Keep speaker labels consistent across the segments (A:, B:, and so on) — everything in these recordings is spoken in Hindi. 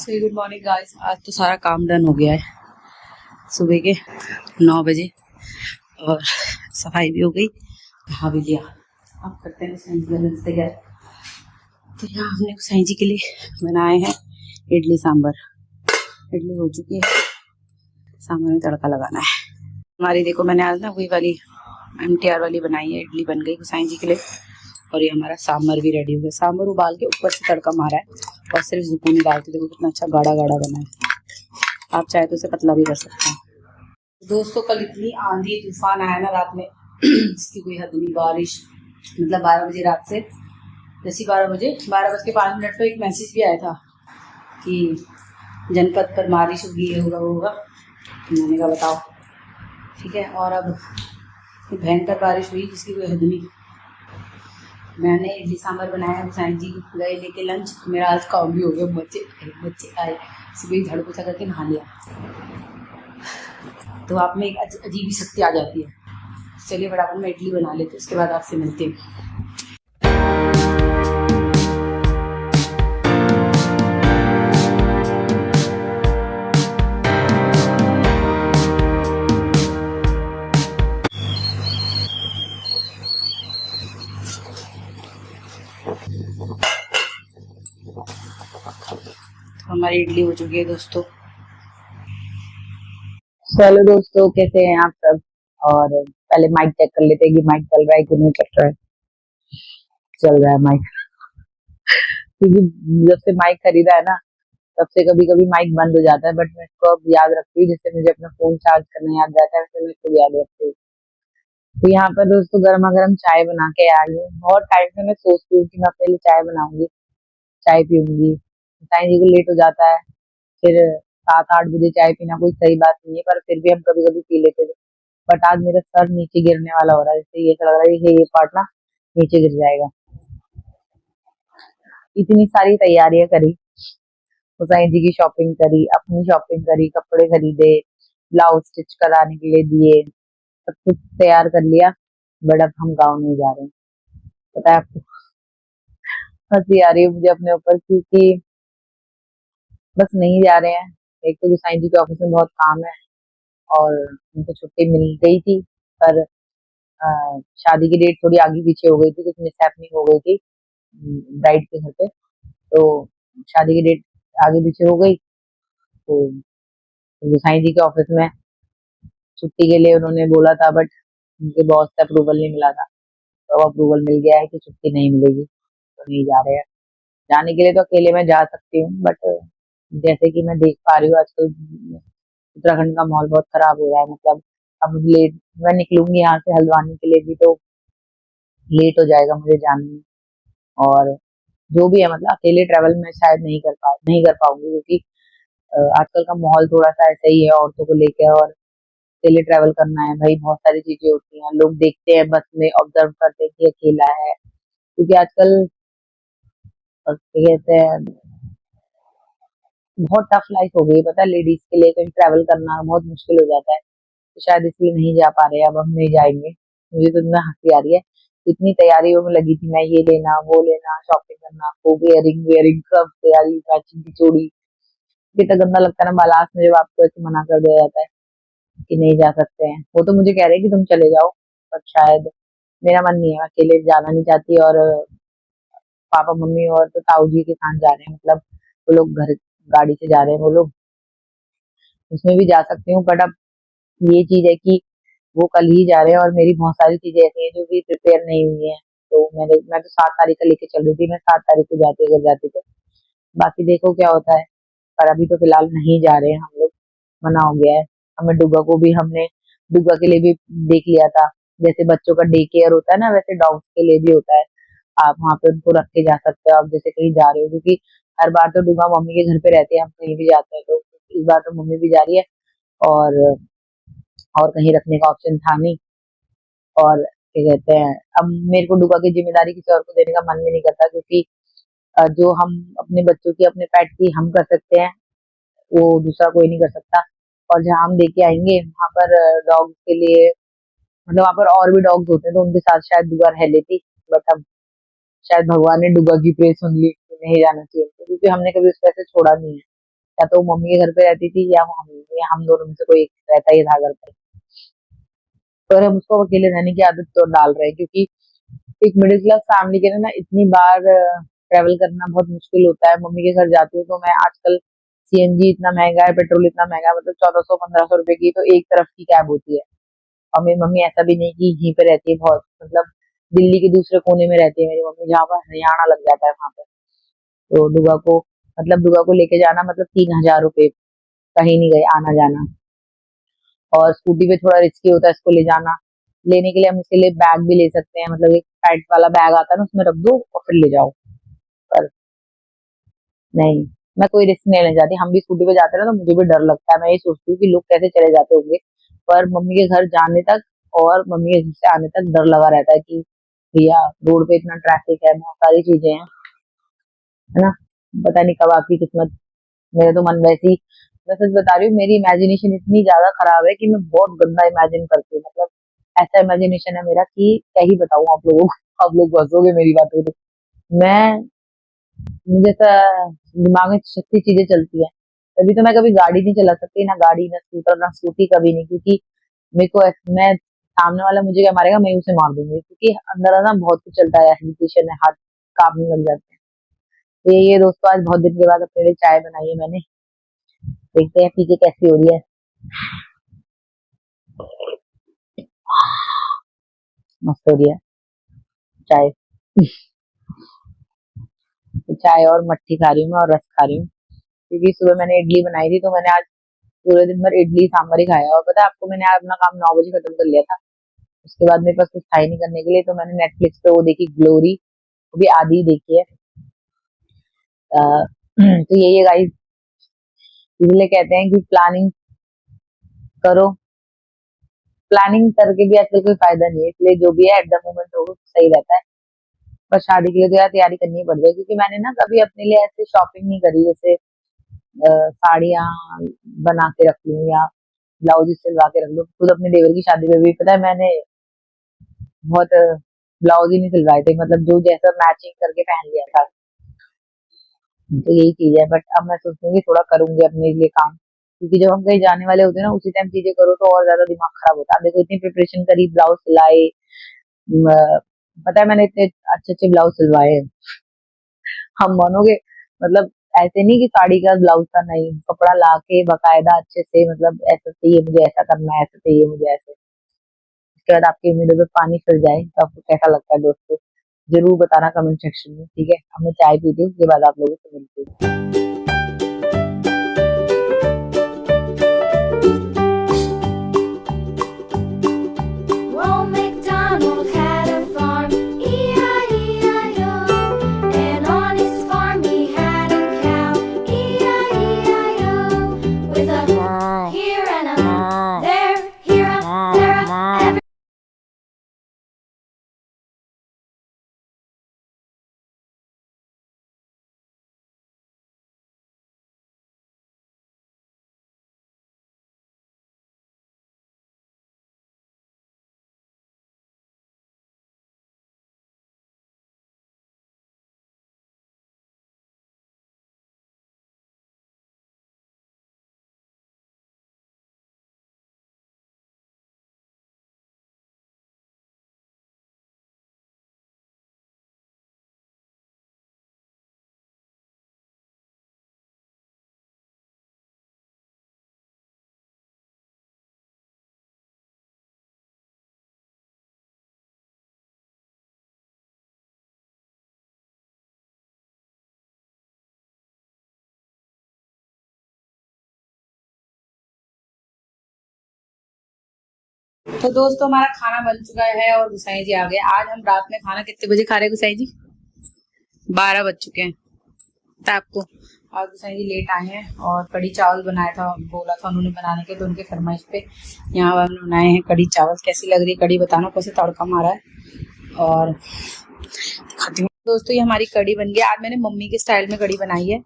A: So good morning guys. आज तो सारा काम डन हो गया है सुबह के 9 बजे और सफाई भी हो गई, नहा भी लिया। अब करते हैं साईं जी का लंच तैयार। तो यहाँ हमने साईं जी के लिए बनाए हैं इडली सांभर। इडली हो चुकी है, सांभर में तड़का लगाना है। हमारी देखो मैंने आज ना वही वाली MTR वाली बनाई है, इडली बन गई साईं जी के लिए। और ये हमारा सांभर भी रेडी हो गया। सांभर उबाल के ऊपर से तड़का मारा है और सिर्फ जुकूनी डाल के देखो कितना अच्छा गाढ़ा गाढ़ा बना है। आप चाहे तो इसे पतला भी कर सकते हैं। दोस्तों कल इतनी आंधी तूफान आया ना रात में जिसकी कोई हद नहीं। बारिश मतलब 12 बजे रात से, जैसे 12 बज के 5 मिनट पर एक मैसेज भी आया था कि जनपद पर बारिश होगी, ये होगा वो होगा। मैंने कहा बताओ, ठीक है। और अब भयंकर बारिश हुई जिसकी कोई हद नहीं। मैंने इडली सांभर बनाया, साईं जी गए लेके लंच। मेरा आज काम भी हो गया। बच्चे आए, सुबह ही झाड़ू पोछा करके नहा लिया। तो आप में एक अजीब ही शक्ति आ जाती है। चलिए फटाफट में इडली बना लेते, उसके बाद आपसे मिलते हैं। हमारी इडली हो चुकी है दोस्तों।
B: चलो दोस्तों, कैसे हैं आप सब। और पहले माइक चेक कर लेते हैं कि माइक चल रहा है कि नहीं चल रहा है। चल रहा है माइक, क्योंकि जब से माइक खरीदा है ना तब से कभी कभी माइक बंद हो जाता है। बट मैं इसको अब याद रखती हूँ, जैसे मुझे अपना फोन चार्ज करना याद रहता है वैसे मैं इसको याद रखती हूँ। तो यहाँ पर दोस्तों गर्मा गर्म चाय बना के आई हूँ। बहुत टाइम से मैं सोचती हूँ कि मैं अपने लिए चाय बनाऊंगी, चाय पीऊंगी। साईं जी को लेट हो जाता है, फिर 7-8 बजे चाय पीना कोई सही बात नहीं है, पर फिर भी हम कभी कभी पी लेते थे। बट आज मेरा सर नीचे गिरने वाला हो रहा है, जैसे ये ऐसा लग रहा है कि ये पार्ट ना नीचे गिर जाएगा। इतनी सारी तैयारियां करी, हुसैन जी की शॉपिंग करी, अपनी शॉपिंग करी, कपड़े खरीदे, ब्लाउज स्टिच कराने के लिए दिए, सब कुछ तैयार कर लिया। बट अब हम गाँव नहीं जा रहे हैं। पता है आपको, हंसी आ रही है मुझे अपने ऊपर, क्योंकि बस नहीं जा रहे हैं। एक तो हुसैन जी के ऑफिस में बहुत काम है और उनको छुट्टी मिल गई थी, पर शादी की डेट थोड़ी आगे पीछे हो गई थी, कुछ मिसहैपनिंग हो गई थी ब्राइड के घर पे। तो शादी की डेट आगे पीछे हो गई, तो साईं जी के ऑफिस में छुट्टी के लिए उन्होंने बोला था, बट उनके बॉस से अप्रूवल नहीं मिला था। तो अब अप्रूवल मिल गया है कि छुट्टी नहीं मिलेगी, तो नहीं जा रहे हैं। जाने के लिए तो अकेले मैं जा सकती हूँ, बट जैसे कि मैं देख पा रही हूँ आजकल उत्तराखंड का माहौल बहुत खराब हो रहा है। मतलब अब लेट मैं निकलूंगी यहाँ से हल्द्वानी के लिए भी तो लेट हो जाएगा मुझे जाने में। और जो भी है, मतलब अकेले ट्रैवल में शायद नहीं कर पाऊंगी, क्योंकि आजकल का माहौल थोड़ा सा ऐसा ही है औरतों को लेकर। और अकेले ट्रैवल करना है भाई, बहुत सारी चीजें होती हैं। लोग देखते हैं बस में, ऑब्जर्व करते हैं कि अकेला है, क्योंकि आजकल कहते हैं बहुत टफ लाइफ हो गई, पता है लेडीज के लिए कहीं ट्रैवल करना बहुत मुश्किल हो जाता है। तो शायद इसलिए नहीं जा पा रहे, अब हम नहीं जाएंगे। मुझे तो इतना हंसी आ रही है, इतनी तैयारियों में लगी थी मैं, ये लेना वो लेना, शॉपिंग करना, वो इयरिंग वेयरिंग सब तैयारी, मैचिंग की चूड़ी। कितना गंदा लगता है ना लास्ट में जब आपको ऐसे मना कर दिया जाता है कि नहीं जा सकते हैं। वो तो मुझे कह रहे हैं कि तुम चले जाओ, पर शायद मेरा मन नहीं है, मैं अकेले जाना नहीं चाहती। और पापा मम्मी और तो ताऊ जी के साथ जा रहे हैं, मतलब वो लोग घर गाड़ी से जा रहे हैं वो लोग, उसमें भी जा सकती हूँ। बट अब ये चीज है कि वो कल ही जा रहे हैं और मेरी बहुत सारी चीजें ऐसी हैं जो भी प्रिपेयर नहीं हुई हैं। तो मैं तो 7 तारीख का लेके चल रही थी, मैं 7 तारीख को जाती अगर जाती तो। बाकी देखो क्या होता है, पर अभी तो फिलहाल नहीं जा रहे हैं हम लोग, मना हो गया है। हमें डुगा को भी हमने डुगा के लिए भी देख लिया था। जैसे बच्चों का डे केयर होता है ना, वैसे डॉग्स के लिए भी होता है। आप वहाँ पे उनको रख के जा सकते हो, आप जैसे कहीं जा रहे हो, क्योंकि हर बार तो डुगा मम्मी के घर पे रहते हैं, हम कहीं भी जाते हैं। तो इस बार तो मम्मी भी जा रही है और कहीं रखने का ऑप्शन था नहीं। और क्या कहते हैं, अब मेरे को डुगा की जिम्मेदारी किसी और को देने का मन भी नहीं करता, क्योंकि जो हम अपने बच्चों की, अपने पेट की हम कर सकते हैं, वो दूसरा कोई नहीं कर सकता। और जहाँ हम लेके आएंगे वहां पर डॉग के लिए, मतलब वहां पर और भी डॉग्स होते हैं, तो उनके साथ शायद डुगा रह लेती। बट अब शायद भगवान ने डुगा की प्रे सुन ली, तो नहीं जाना चाहिए उनको, क्योंकि हमने कभी उसको ऐसे छोड़ा नहीं है। या तो वो मम्मी के घर पे रहती थी या हम दोनों में से कोई एक रहता ही था घर पे। पर हम उसको अकेले रहने की आदत तो डाल रहे हैं, क्योंकि एक मिडिल क्लास फैमिली के लिए ना इतनी बार ट्रेवल करना बहुत मुश्किल होता है। मम्मी के घर जाती हूँ तो मैं आजकल सीएनजी इतना महंगा है, पेट्रोल इतना महंगा है, मतलब 1400-1500 रुपए की तो एक तरफ की कैब होती है। और मेरी मम्मी ऐसा भी नहीं कि यहीं पे रहती है, बहुत मतलब दिल्ली के दूसरे कोने में रहती है मेरी मम्मी, जहाँ पर हरियाणा लग जाता है वहां पे। तो दुआ को लेके जाना मतलब 3000 रुपए, कहीं नहीं गए आना जाना। और स्कूटी पे थोड़ा रिस्की होता है इसको ले जाना। लेने के लिए हम इसके लिए बैग भी ले सकते हैं, मतलब एक पैड वाला बैग आता है ना, उसमें रख दो और फिर ले जाओ। पर नहीं, मैं कोई रिस्क नहीं लेने जाती। हम भी स्कूटी पे जाते हैं ना तो मुझे भी डर लगता है, मैं ये सोचती हूँ कि लोग कैसे चले जाते होंगे। पर मम्मी के घर जाने तक और मम्मी के घर से आने तक डर लगा रहता है कि भैया रोड पे इतना ट्रैफिक है, बहुत सारी चीजें हैं, है ना। पता नहीं कब आपकी किस्मत। मेरा तो मन वैसी, मैं सच बता रही हूँ, मेरी इमेजिनेशन इतनी ज्यादा खराब है कि मैं बहुत गंदा इमेजिन करती हूँ, मतलब ऐसा इमेजिनेशन है मेरा कि क्या ही बताऊं आप लोगों को। आप लोग हंसोगे मेरी बातों पे। मैं मुझे ऐसा दिमाग में छत्तीस चीजें चलती है। तभी तो मैं कभी गाड़ी नहीं चला सकती, ना गाड़ी ना स्कूटर ना स्कूटी, कभी नहीं, क्योंकि मैं सामने वाला मुझे क्या मारेगा, मैं उसे मार दूंगी, क्योंकि अंदर ना बहुत कुछ चलता है, हेजिटेशन है, हाथ कांपने लग जाते हैं। तो ये दोस्तों आज बहुत दिन के बाद अपने लिए चाय बनाई है मैंने, देखते हैं पी के कैसी हो रही है। मस्त हो रही है चाय। तो चाय और मट्ठी खा रही हूँ मैं, और रस खा रही हूँ, क्योंकि सुबह मैंने इडली बनाई थी तो मैंने आज पूरे दिन भर इडली सांभर ही खाया। और पता है आपको, मैंने आज अपना काम 9 बजे खत्म कर लिया था। उसके बाद मेरे पास कुछ था ही नहीं करने के लिए, तो मैंने नेटफ्लिक्स पे वो देखी ग्लोरी, वो भी आधी ही देखी है। तो यही है गाइस, इसलिए कहते हैं कि प्लानिंग करो, प्लानिंग करके भी आजकल कोई फायदा नहीं है, इसलिए जो भी है एट द मोमेंट हो सही रहता है। पर शादी के लिए तो यार तैयारी करनी ही पड़ जाए, क्योंकि मैंने ना कभी अपने लिए ऐसे शॉपिंग नहीं करी, जैसे साड़ियां बना के रख लूं या ब्लाउज सिलवा के रख लूं। खुद अपने देवर की शादी में भी पता है मैंने बहुत ब्लाउज ही नहीं सिलवाए थे, मतलब जो जैसा मैचिंग करके पहन लिया था। तो यही चीज है, बट अब मैं सोचती हूँ कि थोड़ा करूंगी अपने लिए काम, क्योंकि जब हम कहीं जाने वाले होते हैं ना उसी टाइम चीजें करो तो और ज्यादा दिमाग खराब होता है। देखो इतनी प्रिपरेशन करी, ब्लाउज सिलाई, म, पता है मैंने इतने अच्छे अच्छे ब्लाउज सिलवाए हैं। हम मानोगे, मतलब ऐसे नहीं कि साड़ी का ब्लाउज था, नहीं, कपड़ा लाके बकायदा अच्छे से, मतलब ऐसा चाहिए मुझे, ऐसा करना है, ऐसा चाहिए मुझे ऐसे। उसके बाद आपकी उम्मीदों पे पानी फिर जाए तो आपको कैसा लगता है दोस्तों, जरूर बताना कमेंट सेक्शन में, ठीक है। अब मैं चाय पीती हूँ, उसके बाद आप लोगों से मिलती हूँ।
C: Old MacDonald had a farm, E-I-E-I-O. And on his farm he had a cow, E-I-E-I-O. With a here and a there, here a there a every.
A: तो दोस्तों हमारा खाना बन चुका है और गुसाई जी आ गए। आज हम रात में खाना कितने बजे खा रहे हैं गुसाई जी? 12 बज चुके हैं। पता है आपको, आज गुसाई जी लेट आए हैं और कढ़ी चावल बनाया था, बोला था उन्होंने बनाने के, तो उनके फरमाइश पे यहाँ पर हमने बनाए हैं कढ़ी चावल। कैसी लग रही है कढ़ी बताना, कैसे तड़का मारा है और खाती हूँ। दोस्तों ये हमारी कढ़ी बन गई। आज मैंने मम्मी के स्टाइल में कढ़ी बनाई है।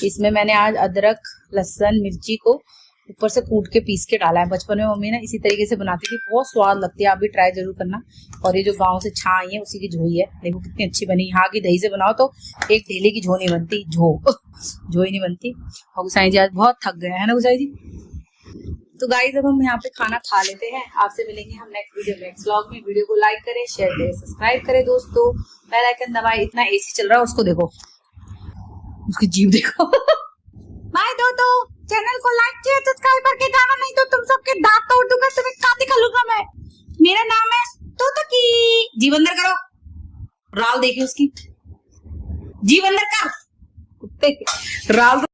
A: इसमें मैंने आज अदरक, लहसुन, मिर्ची को ऊपर से कूट के पीस के डाला है। बचपन में मम्मी ना इसी तरीके से बनाती थी, बहुत स्वाद लगती है, आप भी ट्राई जरूर करना। और ये जो गांव से छा आई है उसी की झोई है, देखो कितनी अच्छी बनी। यहाँ की दही से बनाओ तो एक ढेले की झो नहीं बनती, झो ही नहीं बनती। और गुसाई जी आज बहुत थक गए है ना गुसाई जी। तो गाइस अब हम यहाँ पे खाना खा लेते हैं, आपसे मिलेंगे हम नेक्स्ट वीडियो में, नेक्स्ट व्लॉग में। वीडियो को लाइक करें, शेयर करें, सब्सक्राइब करें दोस्तों, बेल आइकन दबाएं। इतना एसी चल रहा है, उसको देखो, उसकी जीभ देखो। बाय दोस्तों, चैनल को लाइक किया, सब्सक्राइब करके जाना, नहीं तो तुम सबके दांत तोड़ दूंगा, तुम्हें का दिखा मैं। मेरा नाम है तोतकी। जीव अंदर करो, राल देखिए उसकी, जीव अंदर कर, कुत्ते राल।